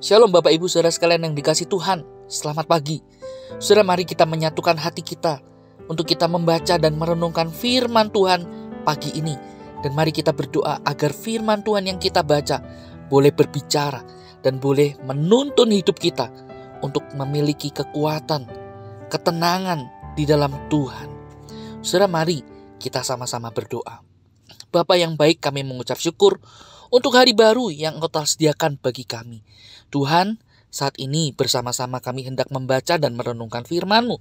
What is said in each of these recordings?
Shalom Bapak Ibu Saudara sekalian yang dikasih Tuhan. Selamat pagi. Saudara, mari kita menyatukan hati kita untuk kita membaca dan merenungkan firman Tuhan pagi ini. Dan mari kita berdoa agar firman Tuhan yang kita baca boleh berbicara dan boleh menuntun hidup kita untuk memiliki kekuatan, ketenangan di dalam Tuhan. Saudara, mari kita sama-sama berdoa. Bapa yang baik, kami mengucap syukur untuk hari baru yang Engkau telah sediakan bagi kami. Tuhan, saat ini bersama-sama kami hendak membaca dan merenungkan firman-Mu.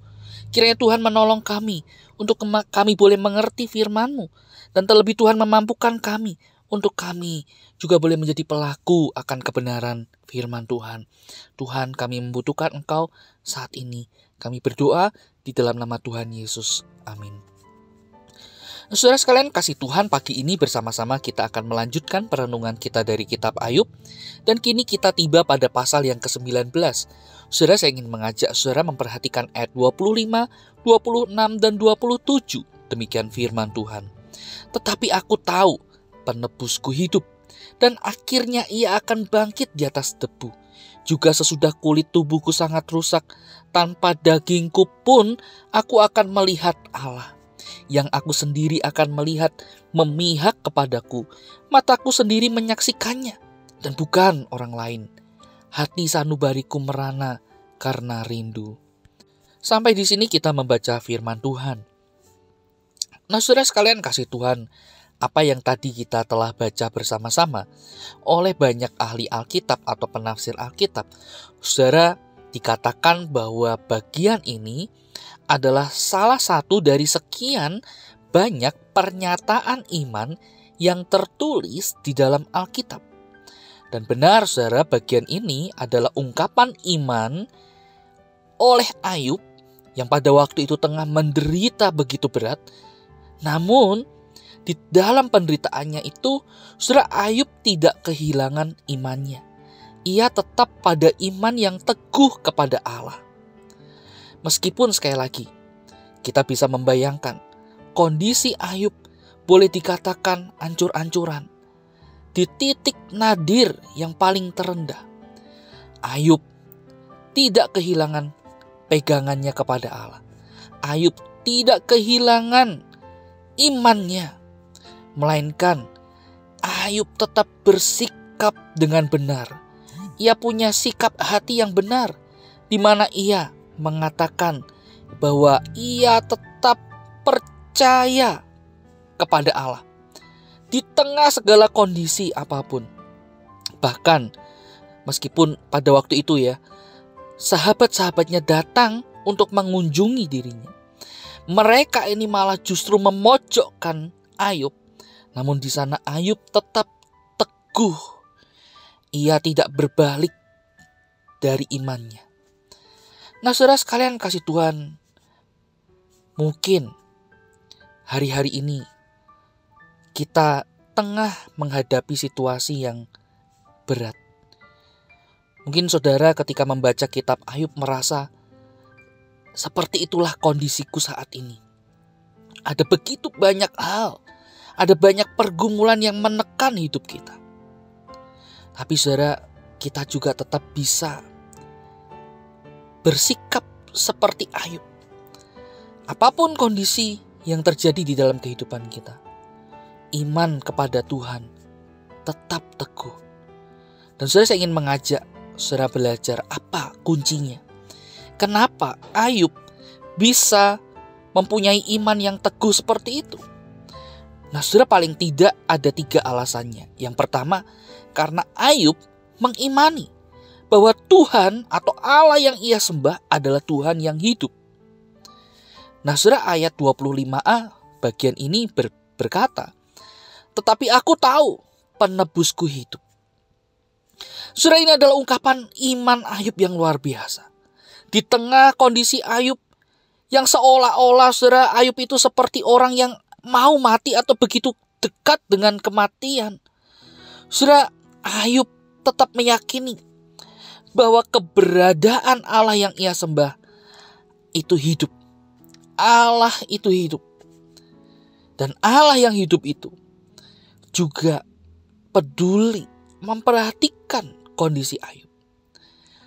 Kiranya Tuhan menolong kami untuk kami boleh mengerti firman-Mu. Dan terlebih Tuhan memampukan kami untuk kami juga boleh menjadi pelaku akan kebenaran firman Tuhan. Tuhan, kami membutuhkan Engkau saat ini. Kami berdoa di dalam nama Tuhan Yesus. Amin. Saudara sekalian, kasih Tuhan, pagi ini bersama-sama kita akan melanjutkan perenungan kita dari kitab Ayub. Dan kini kita tiba pada pasal yang ke-19. Saudara, saya ingin mengajak saudara memperhatikan ayat 25, 26, dan 27. Demikian firman Tuhan. Tetapi aku tahu penebusku hidup, dan akhirnya ia akan bangkit di atas debu. Juga sesudah kulit tubuhku sangat rusak, tanpa dagingku pun aku akan melihat Allah. Yang aku sendiri akan melihat memihak kepadaku. Mataku sendiri menyaksikannya, dan bukan orang lain. Hati sanubariku merana karena rindu. Sampai di sini kita membaca firman Tuhan. Nah, saudara sekalian kasih Tuhan, apa yang tadi kita telah baca bersama-sama oleh banyak ahli Alkitab atau penafsir Alkitab, saudara, dikatakan bahwa bagian ini adalah salah satu dari sekian banyak pernyataan iman yang tertulis di dalam Alkitab. Dan benar saudara, bagian ini adalah ungkapan iman oleh Ayub yang pada waktu itu tengah menderita begitu berat. Namun di dalam penderitaannya itu, saudara, Ayub tidak kehilangan imannya. Ia tetap pada iman yang teguh kepada Allah. Meskipun sekali lagi kita bisa membayangkan kondisi Ayub boleh dikatakan ancur-ancuran, di titik nadir yang paling terendah. Ayub tidak kehilangan pegangannya kepada Allah. Ayub tidak kehilangan imannya, melainkan Ayub tetap bersikap dengan benar. Ia punya sikap hati yang benar, di mana ia mengatakan bahwa ia tetap percaya kepada Allah di tengah segala kondisi apapun. Bahkan meskipun pada waktu itu sahabat-sahabatnya datang untuk mengunjungi dirinya, mereka ini malah justru memojokkan Ayub. Namun di sana Ayub tetap teguh. Ia tidak berbalik dari imannya. Nah, saudara sekalian kasih Tuhan, mungkin hari-hari ini kita tengah menghadapi situasi yang berat. Mungkin saudara ketika membaca kitab Ayub merasa seperti itulah kondisiku saat ini. Ada begitu banyak hal, ada banyak pergumulan yang menekan hidup kita. Tapi saudara, kita juga tetap bisa bersikap seperti Ayub. Apapun kondisi yang terjadi di dalam kehidupan kita, iman kepada Tuhan tetap teguh. Dan saudara, saya ingin mengajak saudara belajar apa kuncinya. Kenapa Ayub bisa mempunyai iman yang teguh seperti itu? Nah, saudara, paling tidak ada 3 alasannya. Yang pertama, karena Ayub mengimani bahwa Tuhan atau Allah yang ia sembah adalah Tuhan yang hidup. Nah, saudara, ayat 25a bagian ini berkata, tetapi aku tahu penebusku hidup. Saudara, ini adalah ungkapan iman Ayub yang luar biasa. Di tengah kondisi Ayub yang seolah-olah saudara, Ayub itu seperti orang yang mau mati atau begitu dekat dengan kematian. Saudara, Ayub tetap meyakini bahwa keberadaan Allah yang ia sembah itu hidup. Allah itu hidup. Dan Allah yang hidup itu juga peduli memperhatikan kondisi Ayub.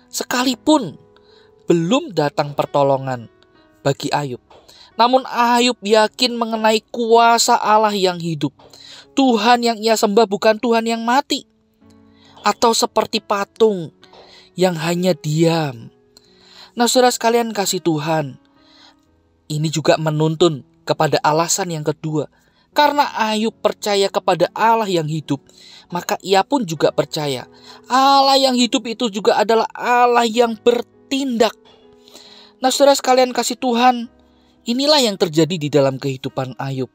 sekalipun belum datang pertolongan bagi Ayub. Namun Ayub yakin mengenai kuasa Allah yang hidup. Tuhan yang ia sembah bukan Tuhan yang mati, atau seperti patung yang hanya diam. Nah, saudara sekalian kasih Tuhan, ini juga menuntun kepada alasan yang kedua. Karena Ayub percaya kepada Allah yang hidup, maka ia pun juga percaya Allah yang hidup itu juga adalah Allah yang bertindak. Nah, saudara sekalian kasih Tuhan, inilah yang terjadi di dalam kehidupan Ayub.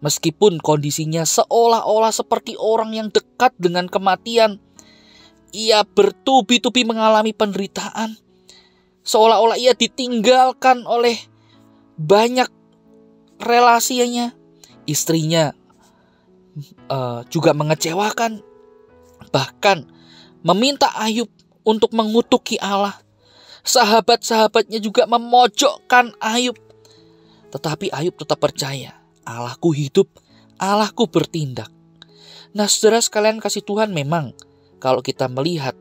Meskipun kondisinya seolah-olah seperti orang yang dekat dengan kematian, ia bertubi-tubi mengalami penderitaan. Seolah-olah ia ditinggalkan oleh banyak relasinya. Istrinya juga mengecewakan, bahkan meminta Ayub untuk mengutuki Allah. Sahabat-sahabatnya juga memojokkan Ayub. Tetapi Ayub tetap percaya, Allahku hidup, Allahku bertindak. Nah, saudara sekalian kasih Tuhan, memang kalau kita melihat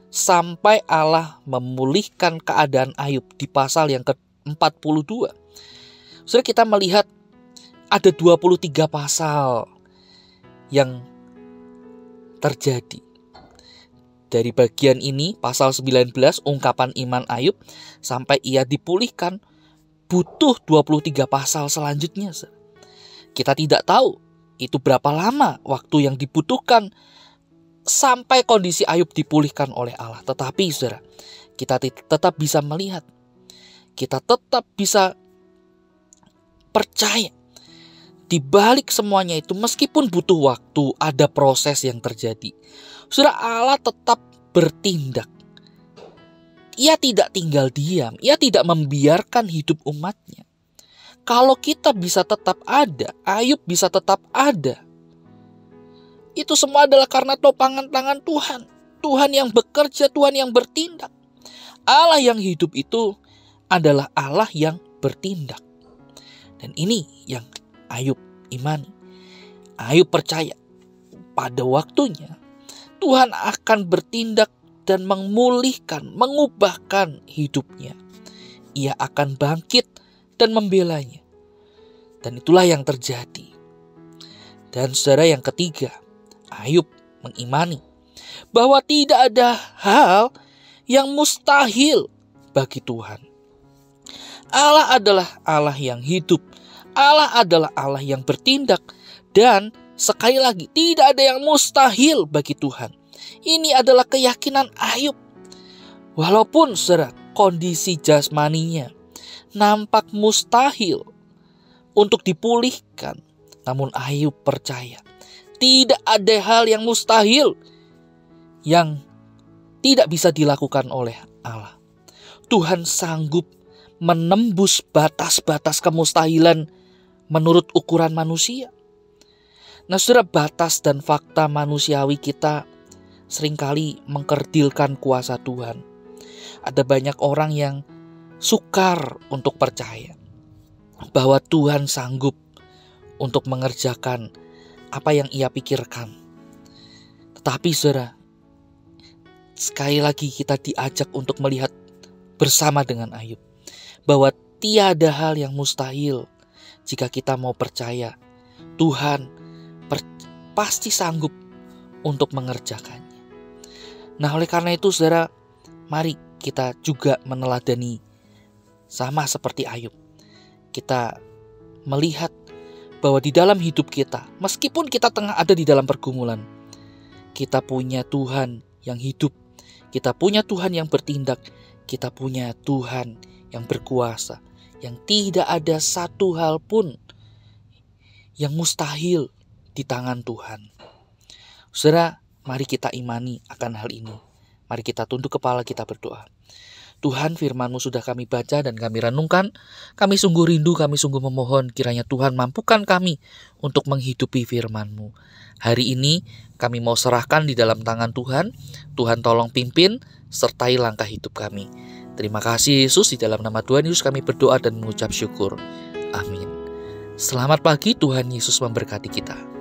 sampai Allah memulihkan keadaan Ayub di pasal yang ke-42, saudara, kita melihat ada 23 pasal yang terjadi. Dari bagian ini, pasal 19, ungkapan iman Ayub, sampai ia dipulihkan, butuh 23 pasal selanjutnya. Kita tidak tahu itu berapa lama waktu yang dibutuhkan sampai kondisi Ayub dipulihkan oleh Allah. Tetapi saudara, kita tetap bisa melihat, kita tetap bisa percaya di balik semuanya itu, meskipun butuh waktu, ada proses yang terjadi. Saudara, Allah tetap bertindak. Ia tidak tinggal diam, ia tidak membiarkan hidup umatnya. Kalau kita bisa tetap ada, Ayub bisa tetap ada, itu semua adalah karena topangan tangan Tuhan. Tuhan yang bekerja, Tuhan yang bertindak. Allah yang hidup itu adalah Allah yang bertindak. Dan ini yang Ayub imani. Ayub percaya pada waktunya Tuhan akan bertindak dan memulihkan, mengubahkan hidupnya. Ia akan bangkit dan membelanya. Dan itulah yang terjadi. Dan saudara, yang ketiga, Ayub mengimani bahwa tidak ada hal yang mustahil bagi Tuhan. Allah adalah Allah yang hidup. Allah adalah Allah yang bertindak. Dan sekali lagi, tidak ada yang mustahil bagi Tuhan. Ini adalah keyakinan Ayub. Walaupun saudara, kondisi jasmaninya nampak mustahil untuk dipulihkan, namun Ayub percaya tidak ada hal yang mustahil yang tidak bisa dilakukan oleh Allah. Tuhan sanggup menembus batas-batas kemustahilan menurut ukuran manusia. Nah saudara, batas dan fakta manusiawi kita seringkali mengkerdilkan kuasa Tuhan. Ada banyak orang yang sukar untuk percaya bahwa Tuhan sanggup untuk mengerjakan apa yang ia pikirkan. Tetapi saudara, sekali lagi kita diajak untuk melihat bersama dengan Ayub bahwa tiada hal yang mustahil jika kita mau percaya Tuhan pasti sanggup untuk mengerjakannya. Nah, oleh karena itu saudara, mari kita juga meneladani sama seperti Ayub. Kita melihat bahwa di dalam hidup kita, meskipun kita tengah ada di dalam pergumulan, kita punya Tuhan yang hidup, kita punya Tuhan yang bertindak, kita punya Tuhan yang berkuasa, yang tidak ada satu hal pun yang mustahil di tangan Tuhan. Saudara, mari kita imani akan hal ini. Mari kita tunduk kepala, kita berdoa. Tuhan, firman-Mu sudah kami baca dan kami renungkan. Kami sungguh rindu, kami sungguh memohon kiranya Tuhan mampukan kami untuk menghidupi firman-Mu. Hari ini kami mau serahkan di dalam tangan Tuhan. Tuhan tolong pimpin, sertai langkah hidup kami. Terima kasih Yesus, di dalam nama Tuhan Yesus kami berdoa dan mengucap syukur. Amin. Selamat pagi, Tuhan Yesus memberkati kita.